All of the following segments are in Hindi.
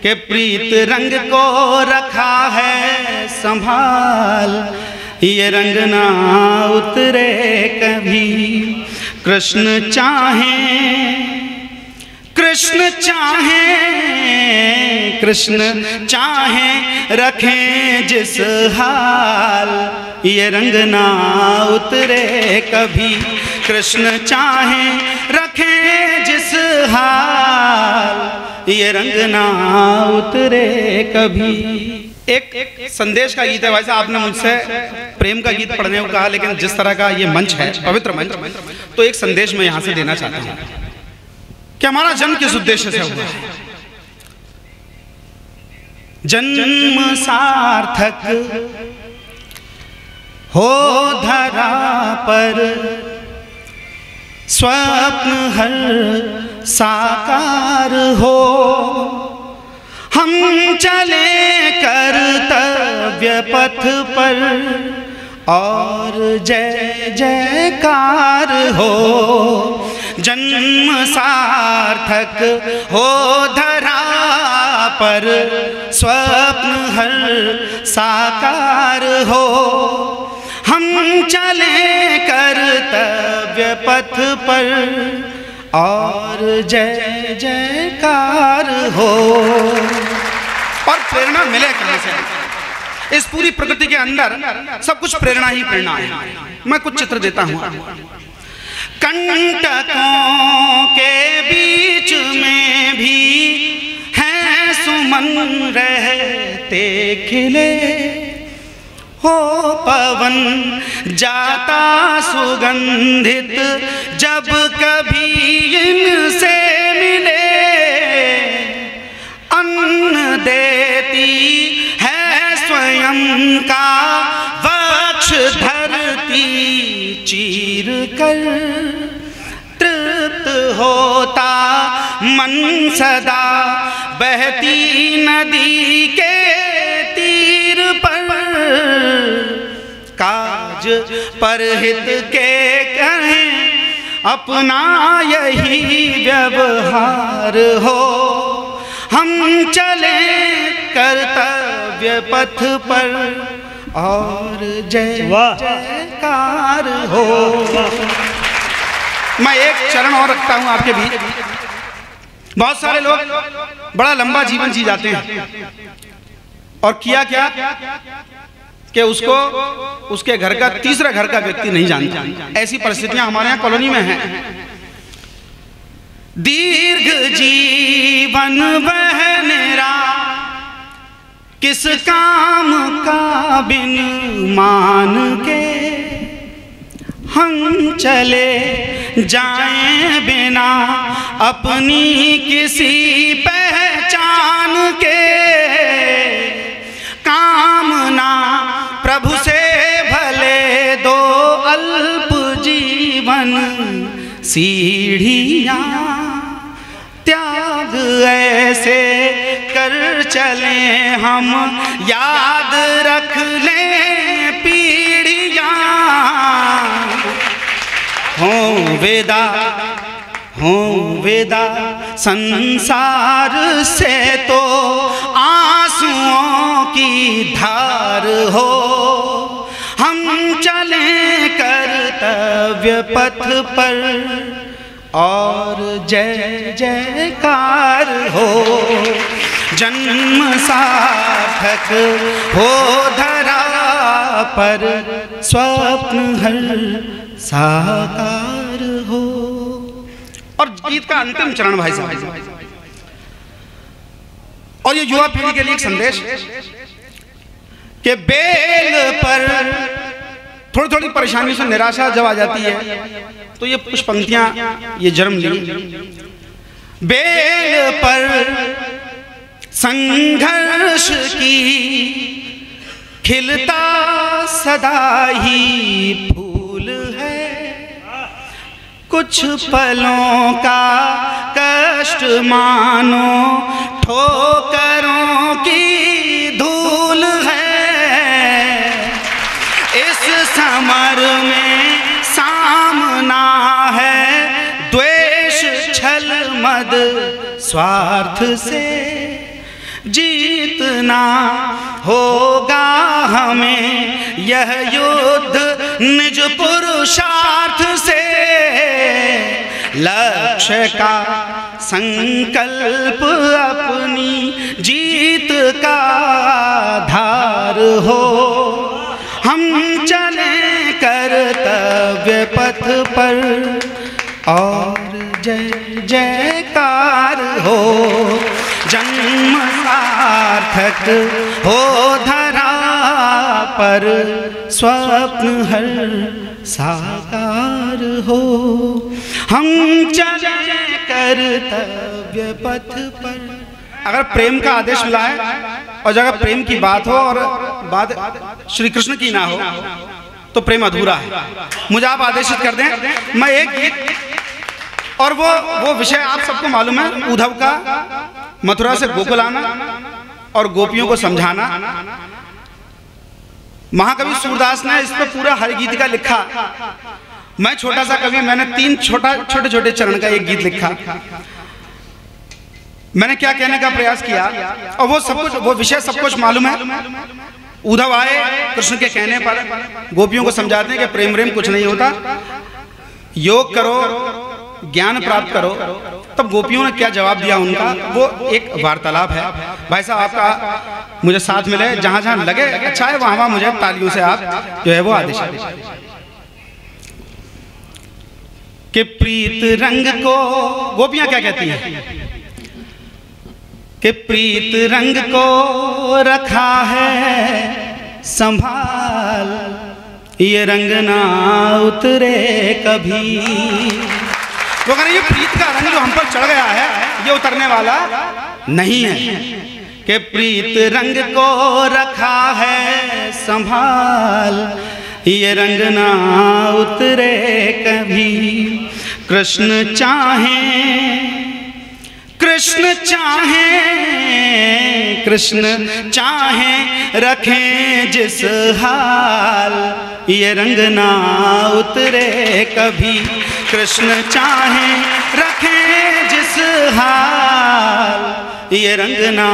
के प्रीत रंग को रखा है संभाल, ये रंग ना उतरे कभी। कृष्ण चाहे, कृष्ण चाहे, कृष्ण चाहे रखें जिस हाल, ये रंग ना उतरे कभी। कृष्ण चाहे रखें जिस हाल, ये रंग ना उतरे कभी। एक संदेश का गीत है। वैसे आपने मुझसे प्रेम का गीत पढ़ने को कहा, लेकिन जिस तरह का ये मंच है, पवित्र मंच, तो एक संदेश मैं यहां से देना चाहता हूं कि हमारा जन्म किस उद्देश्य से हुआ है। जन्म सार्थक हो धरा पर, स्वप्न हर साकार हो। हम चले कर्तव्य पथ पर और जय जयकार हो। जन्म सार्थक हो धरा पर, स्वप्न हर साकार हो। हम चले कर्तव्य पथ पर और जय जयकार हो। और प्रेरणा मिले कहां से? इस पूरी प्रकृति के अंदर सब कुछ प्रेरणा ही प्रेरणा है। मैं कुछ चित्र देता हूं। कंटकों के बीच में भी हैं सुमन रहते खिले, हो पवन जाता सुगंधित जब कभी इनसे मिले। अन्न देती है स्वयं का वक्ष धरती चीर कर, तृप्त होता मन सदा बहती नदी के तीर पर। काज परहित के कहें अपना यही व्यवहार हो। हम चले कर्तव्य पथ पर और जय जयकार हो। मैं एक चरण और रखता हूं आपके बीच। बहुत सारे लोग बड़ा लंबा जीवन जी जाते हैं और किया क्या कि उसको उसके घर का तीसरा घर का व्यक्ति नहीं जानता। ऐसी परिस्थितियां हमारे यहाँ कॉलोनी में हैं। दीर्घ जीवन वह निरा किस काम का बिन मान के, हम चले जाएं बिना अपनी किसी पहचान के। कामना प्रभु से भले दो अल्प जीवन, सीढ़ियां त्याग ऐसे कर चले हम, याद रख लें पीढ़ियां। हों विदा, हों विदा संसार से तो आंसुओं की धार हो। हम चलें कर्तव्य पथ पर और जय जयकार हो। जन्म सार्थक हो धरा पर, स्वप्न हर साकार हो। और गीत का अंतिम चरण भाई साहब, और ये युवा पीढ़ी के लिए एक संदेश कि बेल पर थोड़ी थोड़ी परेशानियों से निराशा जब आ जाती है तो ये कुछ पंक्तियां ये जन्म ली। बेल पर संघर्ष की खिलता सदा ही फूल है, कुछ पलों का कष्ट मानो ठोकरों की धूल है। इस समर में सामना है मद स्वार्थ से जीतना होगा हमें यह युद्ध निज पुरुषार्थ से। लक्ष्य का संकल्प अपनी जीत का आधार हो, हम चलें कर्तव्य पथ पर और जय जयकार हो। जन्म सार्थक हो धरा पर, स्वप्न हर साकार हो। हम चले कर्तव्य पथ पर। अगर प्रेम का आदेश मिला है और जगह प्रेम की बात हो और बात श्री कृष्ण की ना हो तो प्रेम अधूरा है। मुझे आप आदेशित कर दें, मैं एक गीत, और वो विषय आप सबको मालूम है, उद्धव का मथुरा से गोकुल आना और गोपियों को समझाना। महाकवि सूरदास ने इस पर पूरा हर गीत का लिखा। मैं छोटा सा कवि, मैंने 3 छोटे छोटे चरण का एक गीत लिखा। मैंने क्या कहने का प्रयास किया, और वो सब कुछ, वो विषय सब कुछ मालूम है। उद्धव आए कृष्ण के कहने पर, गोपियों को समझाते हैं कि प्रेम प्रेम कुछ नहीं होता, योग करो, ज्ञान प्राप्त करो। तब गोपियों ने क्या जवाब दिया उनका, वो एक वार्तालाप है। भाई साहब आपका मुझे साथ मिले, जहां जहां लगे अच्छा है वहां वहां मुझे तालियों से आप जो है वो आदेश कि प्रीत रंग को, गोपियां क्या कहती हैं कि प्रीत रंग को रखा है संभाल, ये रंग ना उतरे कभी। वो कह रहे ये प्रीत का रंग जो हम पर चढ़ गया है ये उतरने वाला नहीं है। कि प्रीत रंग को रखा है संभाल, ये रंग ना उतरे कभी। कृष्ण चाहें, कृष्ण चाहें, कृष्ण चाहें रखें जिस हाल, ये रंग ना उतरे कभी। कृष्ण चाहें रखें जिस हाल, ये रंग ना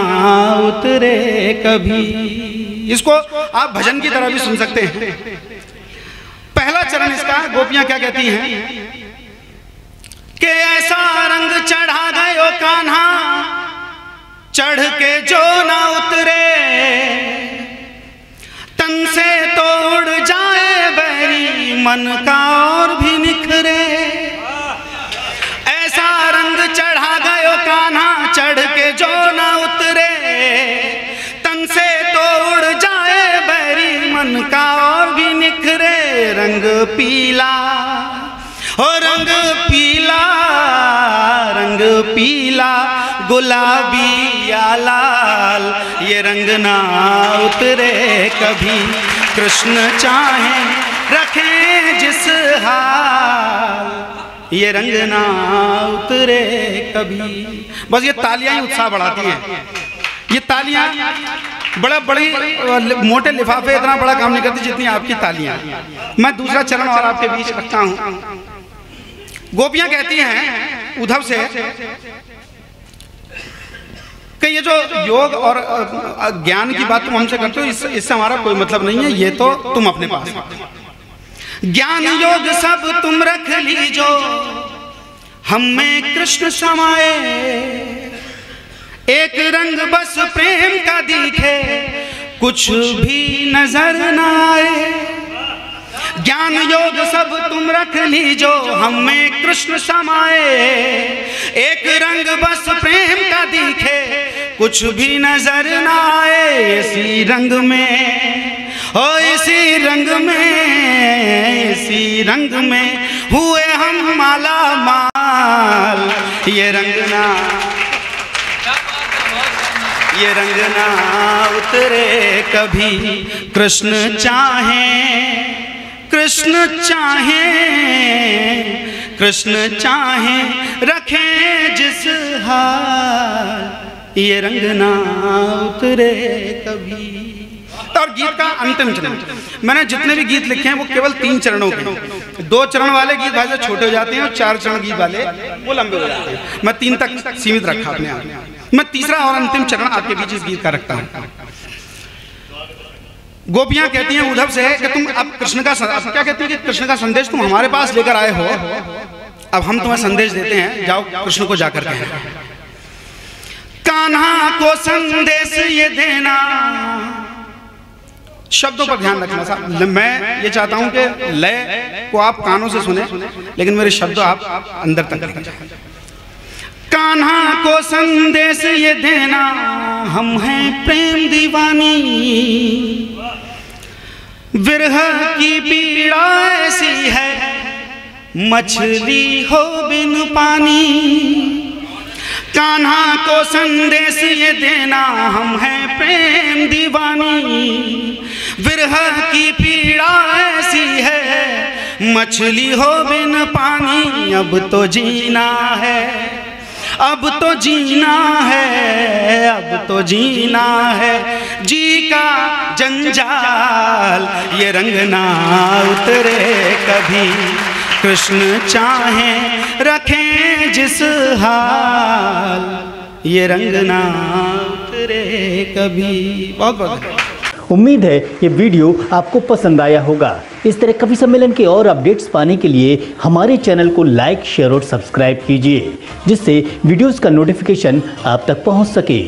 उतरे कभी। इसको आप भजन की तरह भी सुन सकते हैं। पहला चरण इसका, गोपियां क्या कहती हैं कि ऐसा रंग चढ़ा गयो कान्हा, चढ़ के जो ना उतरे, तन से तोड़ जाए बैरी मन का और भी निखरे। ऐसा रंग चढ़ा गयो कान्हा, चढ़ के जो ना उतरे, तन से तोड़ जाए बैरी मन का और भी निखरे। रंग पीला हो रंग पीला, रंग पीला गुलाबी या लाल, ये रंग ना उतरे कभी। कृष्ण चाहें रखें जिस हाल, ये रंग ना उतरे कभी। बस ये तालियां ही उत्साह बढ़ाती हैं। ये तालियां बड़ी मोटे लिफाफे इतना बड़ा काम नहीं करती जितनी आपकी तालियां। मैं दूसरा चरण और आपके बीच रखता हूं। गोपियां कहती हैं उद्धव से कि ये जो योग और ज्ञान की बात तुम हमसे करते हो, इससे हमारा कोई मतलब नहीं है, ये तो तुम अपने पास। ज्ञान योग सब तुम रख लीजो, हम में कृष्ण समाए। एक रंग बस प्रेम का दिखे, कुछ भी नजर न आए। ज्ञान योग सब तुम रख लीजो, हम में कृष्ण समाए। एक रंग बस प्रेम का दिखे, कुछ भी नजर न आए। इसी रंग में हो, इसी रंग में, इसी रंग में हुए हम माला माल। ये रंग ना, ये रंग ना उतरे कभी। कृष्ण चाहें, कृष्ण चाहें, कृष्ण चाहें रखें जिस हाल, ये रंग ना उतरे कभी। और गीत का अंतिम चरण। मैंने जितने भी गीत लिखे हैं वो केवल 3 चरणों के। 2 चरण वाले गीत भाई साहब छोटे हो जाते हैं और 4 चरण गीत वाले वो लंबे हो जाते हैं। मैं 3 तक सीमित रखा अपने आप। मैं तीसरा और अंतिम चरण आपके बीच इस गीत का रखता हूँ। गोपियां कहती हैं उद्धव से कि तुम अब कृष्ण का क्या कहती है कि कृष्ण का संदेश तुम हमारे पास लेकर आए हो, अब हम तुम्हें संदेश देते हैं, जाओ कृष्ण को जाकर कहना। कान्हा को संदेश ये देना, शब्दों पर ध्यान रखना साहब। मैं ये चाहता हूं कि लय को आप कानों से सुने लेकिन मेरे शब्द आप अंदर तक लेकर जाएं। कान्हा को संदेश ये देना, हम हैं प्रेम दीवानी, विरह की पीड़ा ऐसी है मछली हो बिन पानी। कान्हा को संदेश ये देना, हम हैं प्रेम दीवानी, विरह की पीड़ा ऐसी है मछली हो बिन पानी। अब तो जीना है, अब तो जीना है, अब तो जीना है, जी का जंजाल ये रंग ना उतरे कभी। कृष्ण चाहे रखें जिस हाल, ये रंग ना उतरे कभी। बहुत बहुत उम्मीद है ये वीडियो आपको पसंद आया होगा। इस तरह कवि सम्मेलन के और अपडेट्स पाने के लिए हमारे चैनल को लाइक, शेयर और सब्सक्राइब कीजिए, जिससे वीडियोस का नोटिफिकेशन आप तक पहुंच सके।